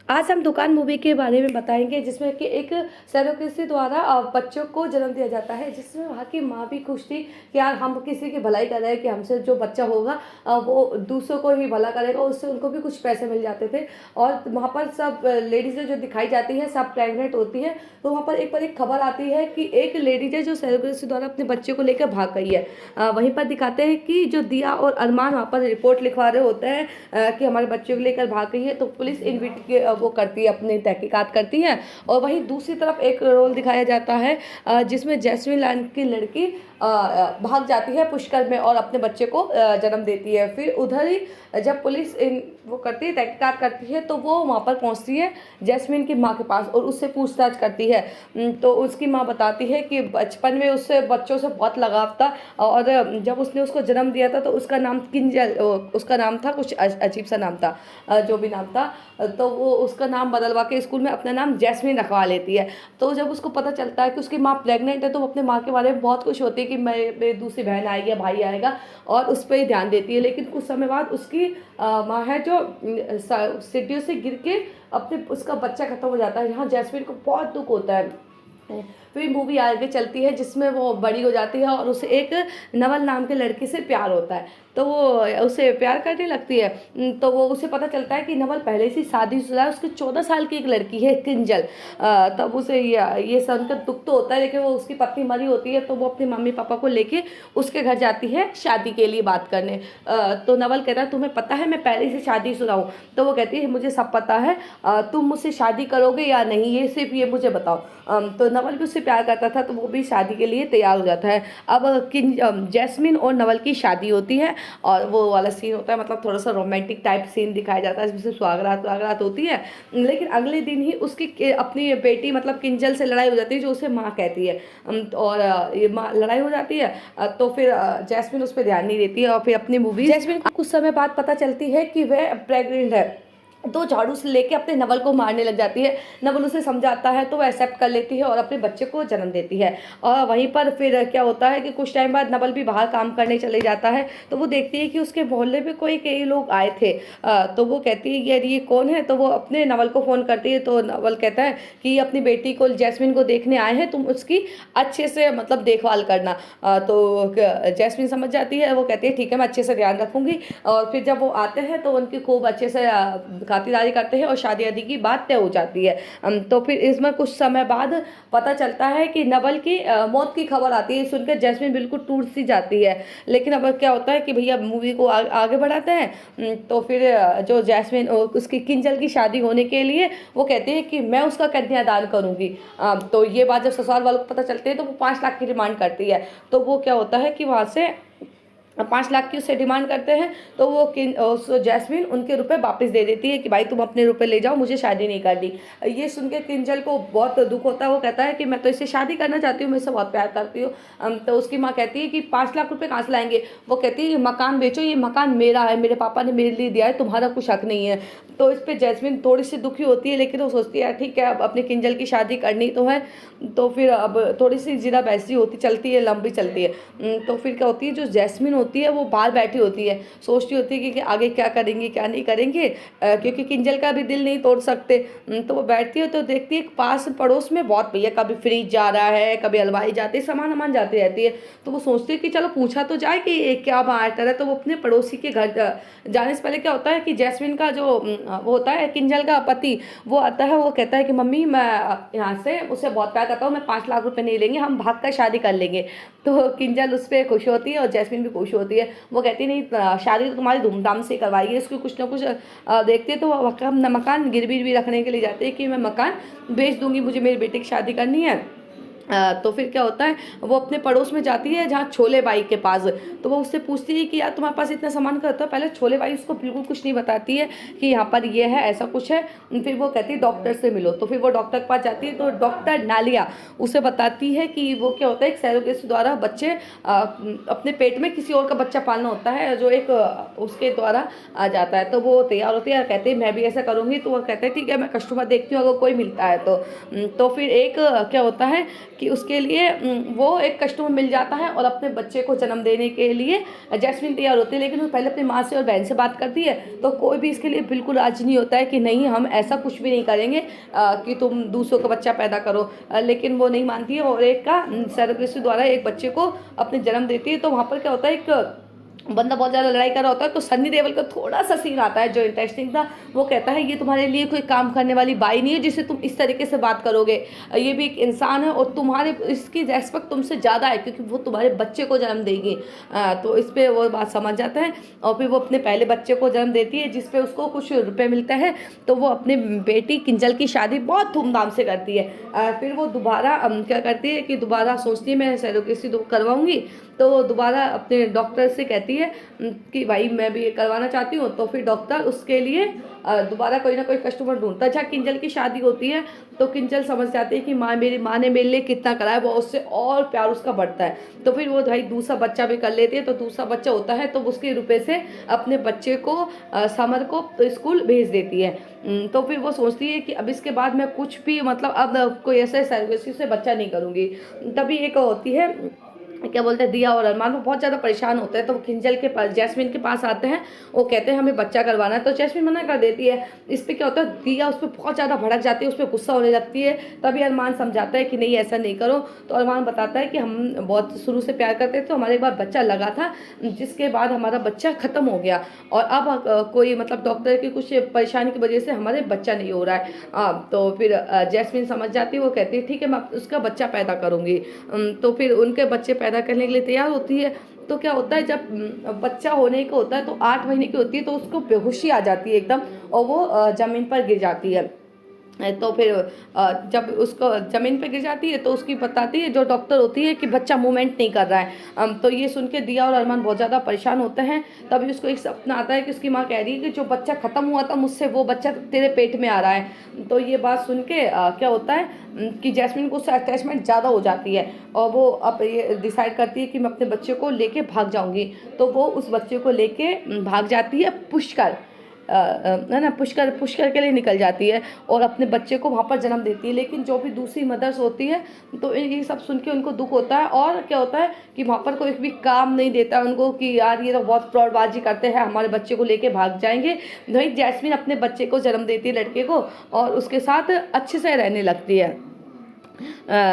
आज हम दुकान मूवी के बारे में बताएँगे जिसमें कि एक सेरोगेसी द्वारा बच्चों को जन्म दिया जाता है, जिसमें वहाँ की माँ भी खुश थी कि यार हम किसी की भलाई कर रहे हैं कि हमसे जो बच्चा होगा वो दूसरों को ही भला करेगा, उससे उनको भी कुछ पैसे मिल जाते थे। और वहाँ पर सब लेडीज़ें जो दिखाई जाती हैं सब प्रेग्नेंट होती हैं। तो वहाँ पर एक बार एक खबर आती है कि एक लेडीज़ है जो सेरोगेसी द्वारा अपने बच्चे को लेकर भाग गई है। वहीं पर दिखाते हैं कि जो दिया और अरमान वहाँ पर रिपोर्ट लिखवा रहे होते हैं कि हमारे बच्चे को लेकर भाग गई है। तो पुलिस वो करती है, अपनी तहकीकात करती है। और वहीं दूसरी तरफ एक रोल दिखाया जाता है जिसमें जैस्मिन लाइन की लड़की भाग जाती है पुष्कर में और अपने बच्चे को जन्म देती है। फिर उधर ही जब पुलिस इन वो करती है, तहकीकात करती है, तो वो वहाँ पर पहुँचती है जैस्मिन की माँ के पास और उससे पूछताछ करती है। तो उसकी माँ बताती है कि बचपन में उससे बच्चों से बहुत लगाव था और जब उसने उसको जन्म दिया था तो उसका नाम किंजल, उसका नाम था कुछ अजीब सा नाम था, जो भी नाम था। तो वो उसका नाम बदलवा के स्कूल में अपना नाम जैस्मिन रखवा लेती है। तो जब उसको पता चलता है कि उसकी माँ प्रेग्नेंट है तो वो अपने माँ के बारे में बहुत खुश होती है कि मेरी दूसरी बहन आएगी या भाई आएगा, और उस पर ही ध्यान देती है। लेकिन कुछ समय बाद उसकी माँ है जो सीढ़ियों से गिर के अपने उसका बच्चा खत्म हो जाता है, जहाँ जैस्मिन को बहुत दुख होता है। फिर मूवी आगे चलती है जिसमें वो बड़ी हो जाती है और उसे एक नवल नाम के लड़के से प्यार होता है। तो वो उसे प्यार करने लगती है। तो वो उसे पता चलता है कि नवल पहले से शादीशुदा है, उसकी 14 साल की एक लड़की है किंजल। तब उसे ये सुनकर दुख तो होता है, लेकिन वो उसकी पत्नी मरी होती है तो वो अपने मम्मी पापा को लेके उसके घर जाती है शादी के लिए बात करने। तो नवल कहता है तुम्हें पता है मैं पहले से शादीशुदा हूँ। तो वो कहती है मुझे सब पता है, तुम मुझसे शादी करोगे या नहीं ये सिर्फ ये मुझे बताओ। तो नवल भी उससे प्यार करता था तो वो भी शादी के लिए तैयार हो जाता है। अब जैस्मिन और नवल की शादी होती है और वो वाला सीन होता है, मतलब थोड़ा सा रोमांटिक टाइप सीन दिखाया जाता है जिसमें सुहागरात वहागरात होती है। लेकिन अगले दिन ही उसकी अपनी बेटी मतलब किंजल से लड़ाई हो जाती है जो उसे माँ कहती है। और ये माँ लड़ाई हो जाती है। तो फिर जैस्मिन उस पर ध्यान नहीं देती है और फिर अपनी मूवी जैस्मिन को कुछ समय बाद पता चलती है कि वह प्रेग्नेंट है। तो झाड़ू से लेके अपने नवल को मारने लग जाती है। नवल उसे समझाता है तो वो एक्सेप्ट कर लेती है और अपने बच्चे को जन्म देती है। और वहीं पर फिर क्या होता है कि कुछ टाइम बाद नवल भी बाहर काम करने चले जाता है। तो वो देखती है कि उसके मोहल्ले में कई लोग आए थे। तो वो कहती है यार ये कौन है। तो वो अपने नवल को फ़ोन करती है। तो नवल कहता है कि अपनी बेटी को जैस्मिन को देखने आए हैं, तुम उसकी अच्छे से मतलब देखभाल करना। तो जैस्मिन समझ जाती है, वो कहती है ठीक है मैं अच्छे से ध्यान रखूँगी। और फिर जब वो आते हैं तो उनकी खूब अच्छे से खातिरदारी करते हैं और शादी आदि की बात तय हो जाती है। तो फिर इसमें कुछ समय बाद पता चलता है कि नवल की मौत की खबर आती है। सुनकर जैस्मिन बिल्कुल टूट सी जाती है। लेकिन अब क्या होता है कि भैया मूवी को आगे बढ़ाते हैं। तो फिर जो जैस्मिन उसकी किंजल की शादी होने के लिए वो कहती है कि मैं उसका कन्यादान करूंगी। तो ये बात जब ससुराल वालों को पता चलती है तो वो 5 लाख की डिमांड करती है। तो वो क्या होता है कि वहाँ से 5 लाख की उससे डिमांड करते हैं। तो वो उस जैस्मिन उनके रुपए वापस दे देती है कि भाई तुम अपने रुपए ले जाओ, मुझे शादी नहीं करनी। ये सुन के किंजल को बहुत दुख होता है। वो कहता है कि मैं तो इससे शादी करना चाहती हूँ, मैं इससे बहुत प्यार करती हूँ। तो उसकी माँ कहती है कि 5 लाख रुपए कहाँ से लाएंगे। वो कहती है ये मकान बेचो, ये मकान मेरा है, मेरे पापा ने मेरे लिए दिया है, तुम्हारा कुछ हक नहीं है। तो इस पर जैस्मिन थोड़ी सी दुखी होती है, लेकिन वो सोचती है ठीक है अब अपनी किंजल की शादी करनी तो है। तो फिर अब थोड़ी सी जिदा बहसी होती चलती है, लंबी चलती है। तो फिर क्या होती है जो जैस्मिन होती है वो बाहर बैठी होती है, सोचती होती है कि आगे क्या करेंगे क्या नहीं करेंगे, क्योंकि किंजल का भी दिल नहीं तोड़ सकते। तो वो बैठती है तो देखती है पास पड़ोस में बहुत भैया कभी फ्रिज जा रहा है, कभी अलमारी जाती है, सामान वामान जाती रहती है। तो वो सोचती है कि चलो पूछा तो जाए कि ये क्या मैटर है। तो वो अपने पड़ोसी के घर जाने से पहले क्या होता है कि जैस्मिन का जो वो होता है किंजल का पति वो आता है। वो कहता है कि मम्मी मैं यहाँ से उससे बहुत प्यार करता हूँ, मैं 5 लाख रुपए नहीं लेंगे, हम भाग कर शादी कर लेंगे। तो किंजल उस पर खुश होती है और जैस्मिन भी खुश होती है। वो कहती है नहीं शादी तो तुम्हारी धूमधाम से करवाइए, इसको कुछ ना कुछ देखते हैं। तो वो मकान गिरवी भी रखने के लिए जाते हैं कि मैं मकान बेच दूंगी, मुझे मेरी बेटी की शादी करनी है। तो फिर क्या होता है वो अपने पड़ोस में जाती है जहाँ छोले बाई के पास। तो वो उससे पूछती है कि यार तुम्हारे पास इतना सामान क्यों होता है। पहले छोले बाई उसको बिल्कुल कुछ नहीं बताती है कि यहाँ पर ये है ऐसा कुछ है। फिर वो कहती है डॉक्टर से मिलो। तो फिर वो डॉक्टर के पास जाती है तो डॉक्टर नालिया उसे बताती है कि वो क्या होता है एक सैरोगेसी द्वारा बच्चे अपने पेट में किसी और का बच्चा पालना होता है जो एक उसके द्वारा आ जाता है। तो वो तैयार होती है, कहते हैं मैं भी ऐसा करूँगी। तो वो कहते हैं ठीक है मैं कस्टमर देखती हूँ अगर कोई मिलता है तो। तो फिर एक क्या होता है कि उसके लिए वो एक कस्टमर मिल जाता है और अपने बच्चे को जन्म देने के लिए जैस्मिन तैयार होती है। लेकिन वो पहले अपनी माँ से और बहन से बात करती है, तो कोई भी इसके लिए बिल्कुल राजी नहीं होता है कि नहीं, हम ऐसा कुछ भी नहीं करेंगे कि तुम दूसरों का बच्चा पैदा करो। लेकिन वो नहीं मानती है और एक का सरोगेसी द्वारा एक बच्चे को अपने जन्म देती है। तो वहाँ पर क्या होता है, एक बंदा बहुत ज़्यादा लड़ाई कर रहा होता है, तो सन्नी देओल का थोड़ा सा सीन आता है जो इंटरेस्टिंग था। वो कहता है ये तुम्हारे लिए कोई काम करने वाली बाई नहीं है जिससे तुम इस तरीके से बात करोगे, ये भी एक इंसान है और तुम्हारे इसकी रेस्पेक्ट तुमसे ज़्यादा है क्योंकि वो तुम्हारे बच्चे को जन्म देगी। तो इस पर वो बात समझ जाता है और फिर वो अपने पहले बच्चे को जन्म देती है जिस पे उसको कुछ रुपये मिलता है। तो वो अपनी बेटी किंजल की शादी बहुत धूमधाम से करती है। फिर वो दोबारा क्या करती है कि दोबारा सोचती है मैं सरोगेसी करवाऊंगी। तो वो दोबारा अपने डॉक्टर से कहती है कि भाई मैं भी ये करवाना चाहती हूँ। तो फिर डॉक्टर उसके लिए दोबारा कोई ना कोई कस्टमर ढूंढता है। जहाँ किंजल की शादी होती है तो किंजल समझ जाती है कि मेरी माँ ने मेरे लिए कितना करा है, वो उससे और प्यार उसका बढ़ता है। तो फिर वो भाई दूसरा बच्चा भी कर लेती है। तो दूसरा बच्चा होता है तो उसके रुपए से अपने बच्चे को समर को स्कूल भेज देती है। तो फिर वो सोचती है कि अब इसके बाद मैं कुछ भी मतलब अब कोई ऐसे सर्विस से बच्चा नहीं करूँगी। तभी एक होती है क्या बोलते हैं, दिया और अरमान वो बहुत ज़्यादा परेशान होते हैं। तो वो किंजल के पास जैस्मिन के पास आते हैं, वो कहते हैं हमें बच्चा करवाना है। तो जैस्मिन मना कर देती है। इस पर क्या होता है, दिया उस पर बहुत ज़्यादा भड़क जाती है, उस पर गुस्सा होने लगती है। तभी अरमान समझाता है कि नहीं ऐसा नहीं करो। तो अरमान बताता है कि हम बहुत शुरू से प्यार करते थे, तो हमारे एक बार बच्चा लगा था जिसके बाद हमारा बच्चा ख़त्म हो गया और अब कोई मतलब डॉक्टर की कुछ परेशानी की वजह से हमारे बच्चा नहीं हो रहा है। तो फिर जैस्मिन समझ जाती है, वो कहती है ठीक है मैं उसका बच्चा पैदा करूँगी। तो फिर उनके बच्चे पैदा करने के लिए तैयार होती है। तो क्या होता है, जब बच्चा होने का होता है तो 8 महीने की होती है तो उसको बेहोशी आ जाती है एकदम और वो ज़मीन पर गिर जाती है। तो फिर जब उसको ज़मीन पे गिर जाती है तो उसकी बताती है जो डॉक्टर होती है कि बच्चा मूवमेंट नहीं कर रहा है। तो ये सुन के दिया और अरमान बहुत ज़्यादा परेशान होते हैं। तभी उसको एक सपना आता है कि उसकी माँ कह रही है कि जो बच्चा ख़त्म हुआ था मुझसे वो बच्चा तेरे पेट में आ रहा है। तो ये बात सुन के क्या होता है कि जैस्मिन को उससे अटैचमेंट ज़्यादा हो जाती है और वो अब ये डिसाइड करती है कि मैं अपने बच्चे को लेके भाग जाऊँगी। तो वो उस बच्चे को लेके भाग जाती है पुष्कर, है ना, पुष्कर के लिए निकल जाती है और अपने बच्चे को वहाँ पर जन्म देती है। लेकिन जो भी दूसरी मदर्स होती है तो ये सब सुन के उनको दुख होता है और क्या होता है कि वहाँ पर कोई भी काम नहीं देता है उनको कि यार ये तो बहुत फ्रॉडबाजी करते हैं, हमारे बच्चे को लेके भाग जाएंगे। वही जैस्मिन अपने बच्चे को जन्म देती है लड़के को और उसके साथ अच्छे से रहने लगती है।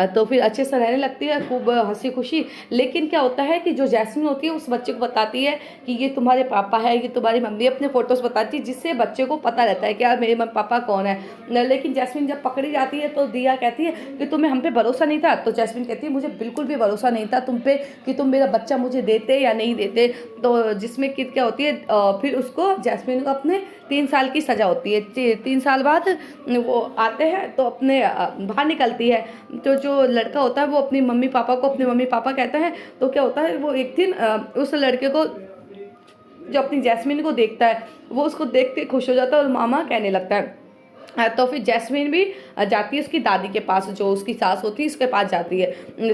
तो फिर अच्छे से रहने लगती है, खूब हंसी खुशी। लेकिन क्या होता है कि जो जैस्मिन होती है उस बच्चे को बताती है कि ये तुम्हारे पापा है, ये तुम्हारी मम्मी, अपने फ़ोटोज़ बताती है जिससे बच्चे को पता रहता है कि यार मेरे मम्मी पापा कौन है। लेकिन जैस्मिन जब पकड़ी जाती है तो दिया कहती है कि तुम्हें हम पे भरोसा नहीं था। तो जैस्मिन कहती है मुझे बिल्कुल भी भरोसा नहीं था तुम पे कि तुम मेरा बच्चा मुझे देते या नहीं देते। तो जिसमें कि क्या होती है फिर उसको जैस्मिन को अपने 3 साल की सज़ा होती है। 3 साल बाद वो आते हैं तो अपने बाहर निकलती है। तो जो लड़का होता है वो अपनी मम्मी पापा को अपने मम्मी पापा कहता है। तो क्या होता है वो एक दिन उस लड़के को जो अपनी जैस्मिन को देखता है वो उसको देख के खुश हो जाता है और मामा कहने लगता है। तो फिर जैस्मिन भी जाती है उसकी दादी के पास, जो उसकी सास होती है उसके पास जाती है।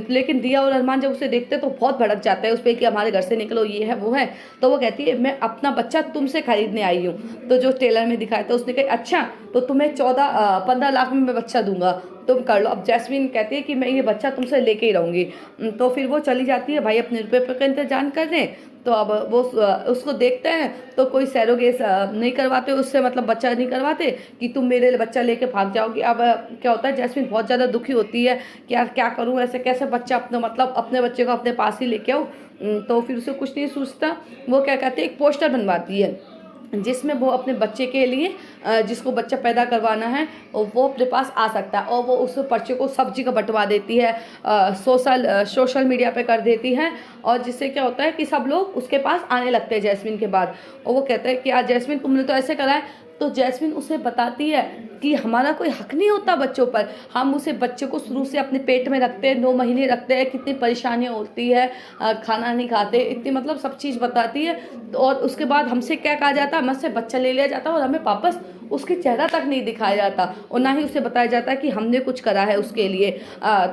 लेकिन दिया और अरमान जब उसे देखते हैं तो बहुत भड़क जाता है उस पर कि हमारे घर से निकलो, ये है वो है। तो वो कहती है मैं अपना बच्चा तुमसे खरीदने आई हूँ। तो जो टेलर में दिखाया था उसने कहा अच्छा तो तुम्हें 15 लाख में मैं बच्चा दूंगा, तुम कर लो। अब जैस्मिन कहती है कि मैं ये बच्चा तुमसे लेके ही रहूँगी। तो फिर वो चली जाती है भाई अपने रुपये का इंतजाम करने। तो अब वो उसको देखते हैं तो कोई सैरोगेट नहीं करवाते उससे, मतलब बच्चा नहीं करवाते कि तुम मेरे लिए बच्चा लेके भाग जाओगी। अब क्या होता है जैस्मिन बहुत ज़्यादा दुखी होती है कि यार क्या करूँ, ऐसे कैसे बच्चा अपने मतलब अपने बच्चे को अपने पास ही लेके आऊँ। तो फिर उसे कुछ नहीं सोचता, वो क्या कहते हैं एक पोस्टर बनवाती है जिसमें वो अपने बच्चे के लिए जिसको बच्चा पैदा करवाना है वो अपने पास आ सकता है और वो उस पर्चे को सब जगह बंटवा देती है, सोशल मीडिया पे कर देती है। और जिससे क्या होता है कि सब लोग उसके पास आने लगते हैं जैस्मिन के बाद। और वो कहते हैं कि यार जैस्मिन तुमने तो ऐसे करा है। तो जैस्मिन उसे बताती है कि हमारा कोई हक नहीं होता बच्चों पर, हम उसे बच्चे को शुरू से अपने पेट में रखते हैं, 9 महीने रखते हैं, कितनी परेशानियाँ होती है, खाना नहीं खाते, इतनी मतलब सब चीज़ बताती है। और उसके बाद हमसे क्या कहा जाता है, हमसे बच्चा ले लिया जाता है और हमें वापस उसके चेहरा तक नहीं दिखाया जाता और ना ही उसे बताया जाता है कि हमने कुछ करा है उसके लिए।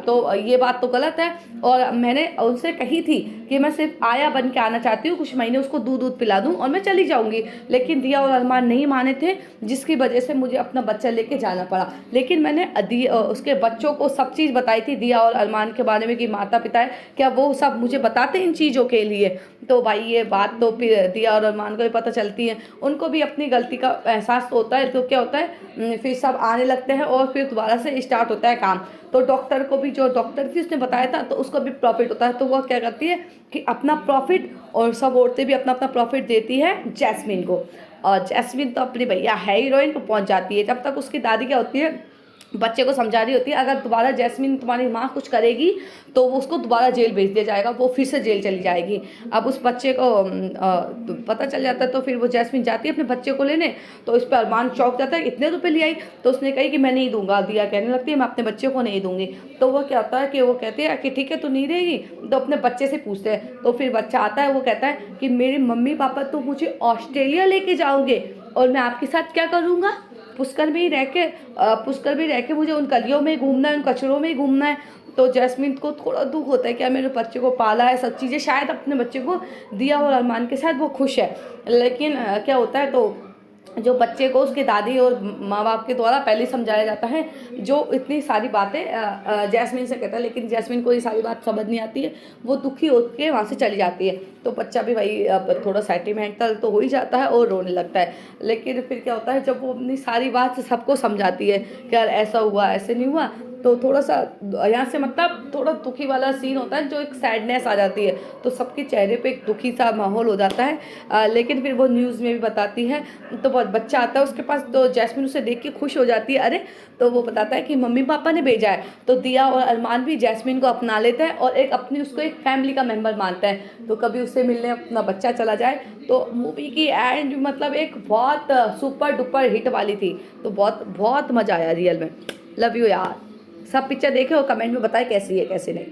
तो ये बात तो गलत है। और मैंने उनसे कही थी कि मैं सिर्फ आया बन के आना चाहती हूँ, कुछ महीने उसको दूध दूध पिला दूँ और मैं चली जाऊँगी। लेकिन दिया और अरमान नहीं माने थे, जिसकी वजह से मुझे अपना बच्चा लेके जाना पड़ा। लेकिन मैंने उसके बच्चों को सब चीज़ बताई थी दिया और अरमान के बारे में कि माता पिता है क्या वो सब मुझे बताते इन चीज़ों के लिए। तो भाई ये बात तो फिर दिया और अरमान को भी पता चलती है, उनको भी अपनी गलती का एहसास तो होता है। तो क्या होता है फिर सब आने लगते हैं और फिर दोबारा से स्टार्ट होता है काम। तो डॉक्टर को भी, जो डॉक्टर थी उसने बताया था, तो उसको भी प्रॉफिट होता है। तो वह क्या करती है कि अपना प्रॉफिट, और सब औरतें भी अपना अपना प्रॉफिट देती है जैस्मिन को। और जैस्मिन तो अपनी भैया है हीरोइन को पहुंच जाती है। जब तक उसकी दादी क्या होती है, बच्चे को समझा रही होती है अगर दोबारा जैस्मिन तुम्हारी माँ कुछ करेगी तो वो उसको दोबारा जेल भेज दिया जाएगा, वो फिर से जेल चली जाएगी। अब उस बच्चे को तो पता चल जाता है, तो फिर वो जैस्मिन जाती है अपने बच्चे को लेने। तो इस पर अरमान चौंक जाता है, इतने रुपए ले आई। तो उसने कही कि मैं नहीं दूंगा। दिया कहने लगती है मैं अपने बच्चे को नहीं दूंगी। तो वो क्या होता है कि वो कहते हैं कि ठीक है तू नहीं रहेगी, तो अपने बच्चे से पूछते हैं। तो फिर बच्चा आता है, वो कहता है कि मेरे मम्मी पापा तो मुझे ऑस्ट्रेलिया लेके जाओगे और मैं आपके साथ क्या करूँगा, पुष्कर में ही रह के मुझे उन गलियों में घूमना है, उन कचरों में ही घूमना है। तो जैस्मिन को थोड़ा दुख होता है कि मेरे बच्चे को पाला है, सब चीज़ें, शायद अपने बच्चे को दिया और अरमान के साथ वो खुश है। लेकिन क्या होता है, तो जो बच्चे को उसके दादी और माँ बाप के द्वारा पहले समझाया जाता है, जो इतनी सारी बातें जैस्मिन से कहता है, लेकिन जैस्मिन को ये सारी बात समझ नहीं आती है। वो दुखी होकर वहाँ से चली जाती है। तो बच्चा भी भाई अब थोड़ा सेंटिमेंटल तो हो ही जाता है और रोने लगता है। लेकिन फिर क्या होता है, जब वो अपनी सारी बात सबको समझाती है कि यार ऐसा हुआ, ऐसे नहीं हुआ, तो थोड़ा सा यहाँ से मतलब थोड़ा दुखी वाला सीन होता है, जो एक सैडनेस आ जाती है। तो सबके चेहरे पे एक दुखी सा माहौल हो जाता है। लेकिन फिर वो न्यूज़ में भी बताती है। तो बहुत बच्चा आता है उसके पास, तो जैस्मिन उसे देख के खुश हो जाती है, अरे। तो वो बताता है कि मम्मी पापा ने भेजा है। तो दिया और अरमान भी जैस्मिन को अपना लेते हैं और एक अपनी उसको एक फैमिली का मेम्बर मानते हैं। तो कभी उससे मिलने अपना बच्चा चला जाए। तो मूवी की एंड मतलब एक बहुत सुपर डुपर हिट वाली थी। तो बहुत बहुत मज़ा आया रियल में। लव यू यार। सब पिक्चर देखे और कमेंट में बताएं कैसी है कैसी नहीं।